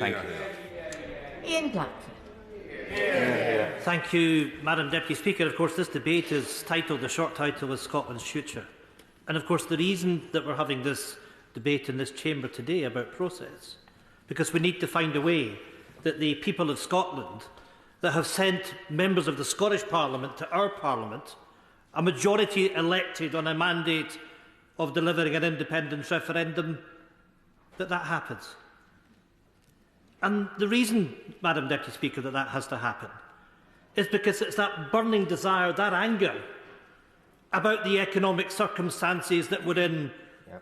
Thank you. Ian Blackford. Thank you, Madam Deputy Speaker. Of course, this debate is titled, the short title is Scotland's Future. And of course, the reason that we're having this debate in this chamber today about process, because we need to find a way that the people of Scotland that have sent members of the Scottish Parliament to our Parliament, a majority elected on a mandate of delivering an independence referendum, that happens. And the reason, Madam Deputy Speaker, that has to happen is because it's that burning desire, that anger about the economic circumstances that we're in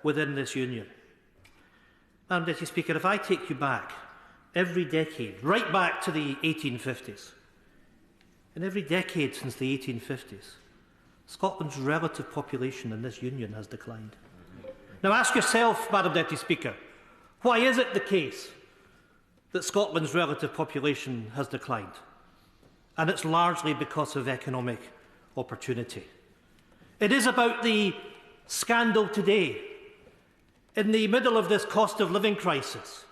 within this union. Madam Deputy Speaker, if I take you back every decade, right back to the 1850s, in every decade since the 1850s, Scotland's relative population in this union has declined. Now ask yourself, Madam Deputy Speaker, why is it the case that Scotland's relative population has declined? And it's largely because of economic opportunity. It is about the scandal today, in the middle of this cost of living crisis,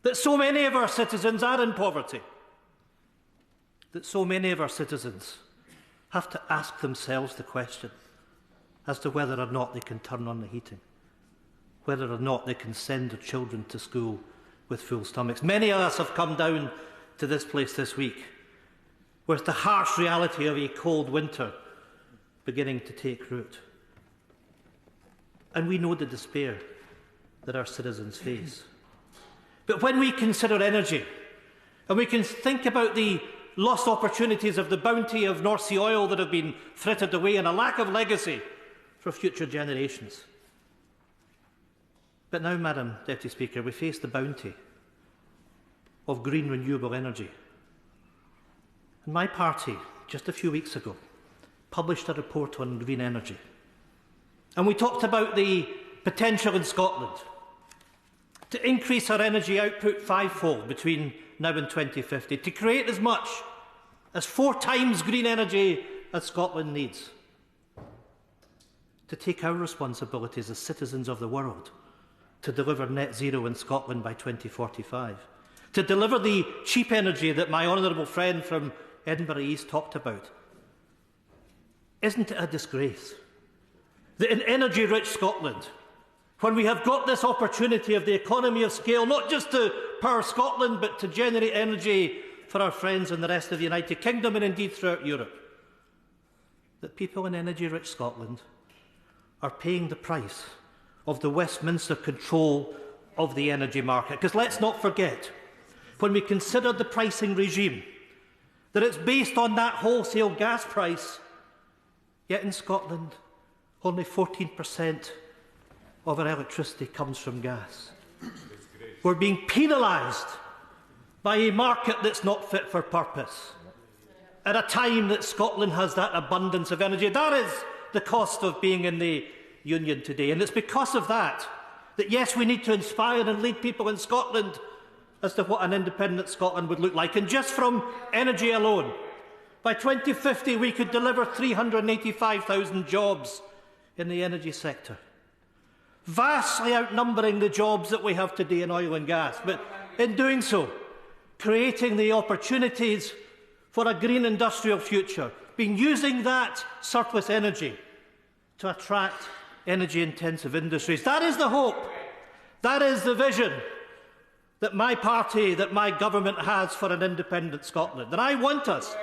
that so many of our citizens are in poverty, that so many of our citizens have to ask themselves the question as to whether or not they can turn on the heating, whether or not they can send their children to school with full stomachs. Many of us have come down to this place this week with the harsh reality of a cold winter beginning to take root. And we know the despair that our citizens face. But when we consider energy, and we can think about the lost opportunities of the bounty of North Sea oil that have been frittered away and a lack of legacy for future generations. But now, Madam Deputy Speaker, we face the bounty of green renewable energy. And my party, just a few weeks ago, published a report on green energy. And we talked about the potential in Scotland to increase our energy output fivefold between now and 2050, to create as much as 4 times green energy as Scotland needs, to take our responsibilities as citizens of the world to deliver net zero in Scotland by 2045, to deliver the cheap energy that my honourable friend from Edinburgh East talked about. Isn't it a disgrace that in energy-rich Scotland, when we have got this opportunity of the economy of scale, not just to power Scotland, but to generate energy for our friends in the rest of the United Kingdom and indeed throughout Europe, that people in energy-rich Scotland are paying the price of the Westminster control of the energy market? Because let's not forget, when we consider the pricing regime, that it's based on that wholesale gas price, yet in Scotland, only 14% of our electricity comes from gas. We're being penalised by a market that's not fit for purpose at a time that Scotland has that abundance of energy. That is the cost of being in the Union today. And it's because of that that, yes, we need to inspire and lead people in Scotland as to what an independent Scotland would look like. And just from energy alone, by 2050 we could deliver 385,000 jobs in the energy sector, vastly outnumbering the jobs that we have today in oil and gas. But in doing so, creating the opportunities for a green industrial future, using that surplus energy to attract energy-intensive industries. That is the hope. That is the vision that my party, that my government has for an independent Scotland. And I want us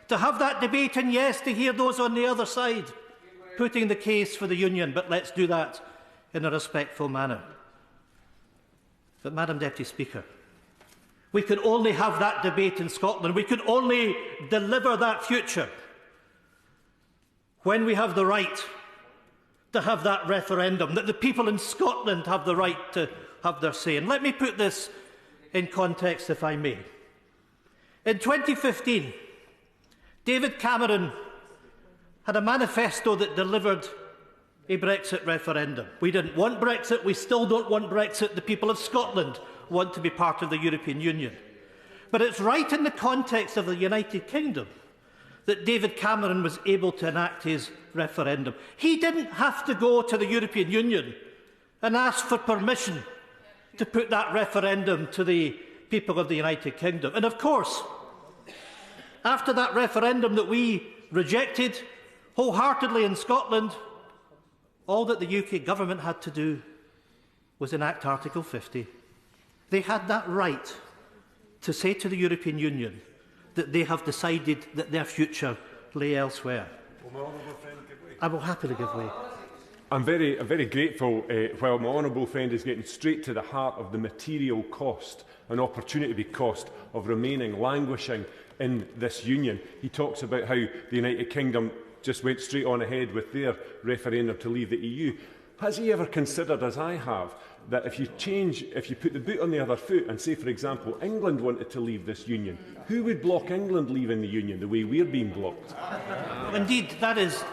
to have that debate, and yes, to hear those on the other side putting the case for the Union, but let's do that in a respectful manner. But, Madam Deputy Speaker, we can only have that debate in Scotland. We can only deliver that future when we have the right to have that referendum, that the people in Scotland have the right to have their say. And let me put this in context, if I may. In 2015, David Cameron had a manifesto that delivered a Brexit referendum. We didn't want Brexit. We still don't want Brexit. The people of Scotland want to be part of the European Union. But it's right in the context of the United Kingdom that David Cameron was able to enact his referendum. He didn't have to go to the European Union and ask for permission to put that referendum to the people of the United Kingdom. And of course, after that referendum that we rejected wholeheartedly in Scotland, all that the UK government had to do was enact Article 50. They had that right to say to the European Union that they have decided that their future lay elsewhere. I will happily give way. I'm very grateful while my honourable friend is getting straight to the heart of the material cost and opportunity cost of remaining languishing in this union. He talks about how the United Kingdom just went straight on ahead with their referendum to leave the EU. Has he ever considered, as I have, that if you put the boot on the other foot and say, for example, England wanted to leave this union, who would block England leaving the union the way we're being blocked? Indeed, that is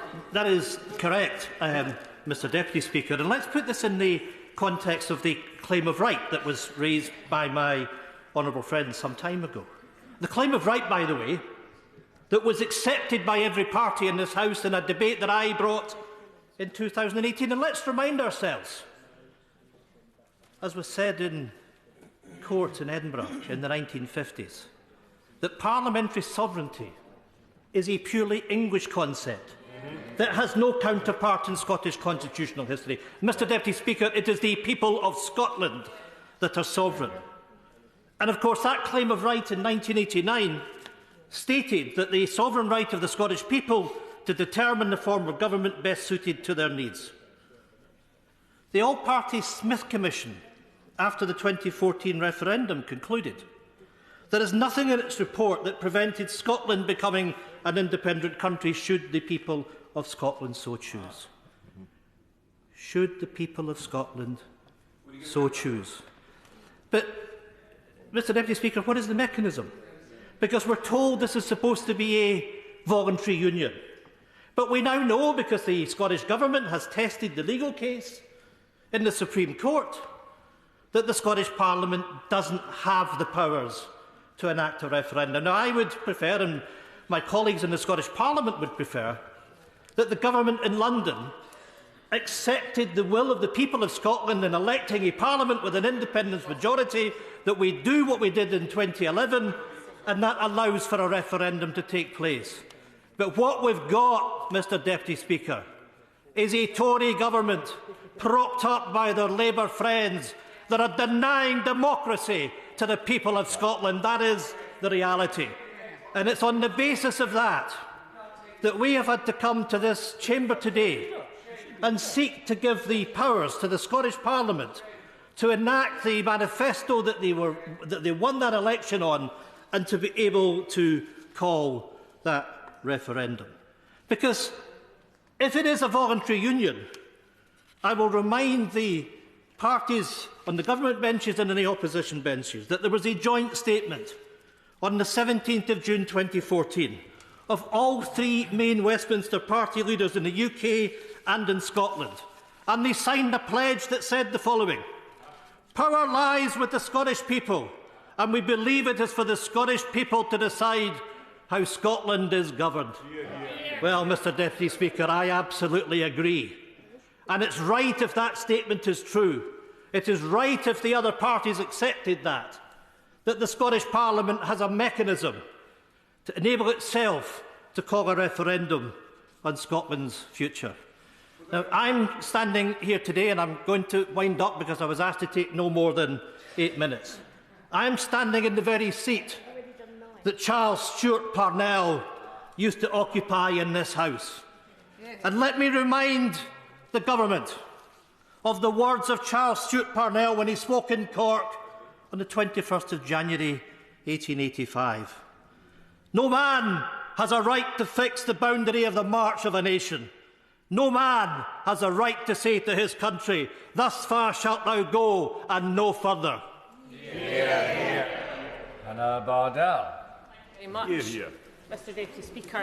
correct, Mr Deputy Speaker. And let's put this in the context of the claim of right that was raised by my honourable friend some time ago. The claim of right, by the way, that was accepted by every party in this House in a debate that I brought in 2018. And let's remind ourselves, as was said in court in Edinburgh in the 1950s, that parliamentary sovereignty is a purely English concept that has no counterpart in Scottish constitutional history. Mr Deputy Speaker, it is the people of Scotland that are sovereign. And of course that claim of right in 1989 stated that the sovereign right of the Scottish people to determine the form of government best suited to their needs. The All-Party Smith Commission, after the 2014 referendum, concluded there is nothing in its report that prevented Scotland becoming an independent country should the people of Scotland so choose. Should the people of Scotland so choose. But, Mr Deputy Speaker, what is the mechanism? Because we're told this is supposed to be a voluntary union. But we now know, because the Scottish Government has tested the legal case in the Supreme Court, that the Scottish Parliament doesn't have the powers to enact a referendum. Now, I would prefer, and my colleagues in the Scottish Parliament would prefer, that the Government in London accepted the will of the people of Scotland in electing a Parliament with an independence majority, that we do what we did in 2011, and that allows for a referendum to take place. But what we've got, Mr Deputy Speaker, is a Tory government propped up by their Labour friends that are denying democracy to the people of Scotland. That is the reality. And it's on the basis of that that we have had to come to this chamber today and seek to give the powers to the Scottish Parliament to enact the manifesto that they won that election on, and to be able to call that referendum. Because if it is a voluntary union, I will remind the parties on the government benches and in the opposition benches that there was a joint statement on the 17th of June 2014 of all three main Westminster party leaders in the UK and in Scotland. And they signed a pledge that said the following: "Power lies with the Scottish people, and we believe it is for the Scottish people to decide how Scotland is governed." Well, Mr Deputy Speaker, I absolutely agree. And it's right if that statement is true. It is right if the other parties accepted that the Scottish Parliament has a mechanism to enable itself to call a referendum on Scotland's future. Now, I'm standing here today, and I'm going to wind up because I was asked to take no more than 8 minutes. I am standing in the very seat that Charles Stewart Parnell used to occupy in this House. And let me remind the Government of the words of Charles Stewart Parnell when he spoke in Cork on the 21st of January 1885. "No man has a right to fix the boundary of the march of a nation. No man has a right to say to his country, 'Thus far shalt thou go and no further.'" Hannah Bardell. Thank you very much, Mr Deputy Speaker.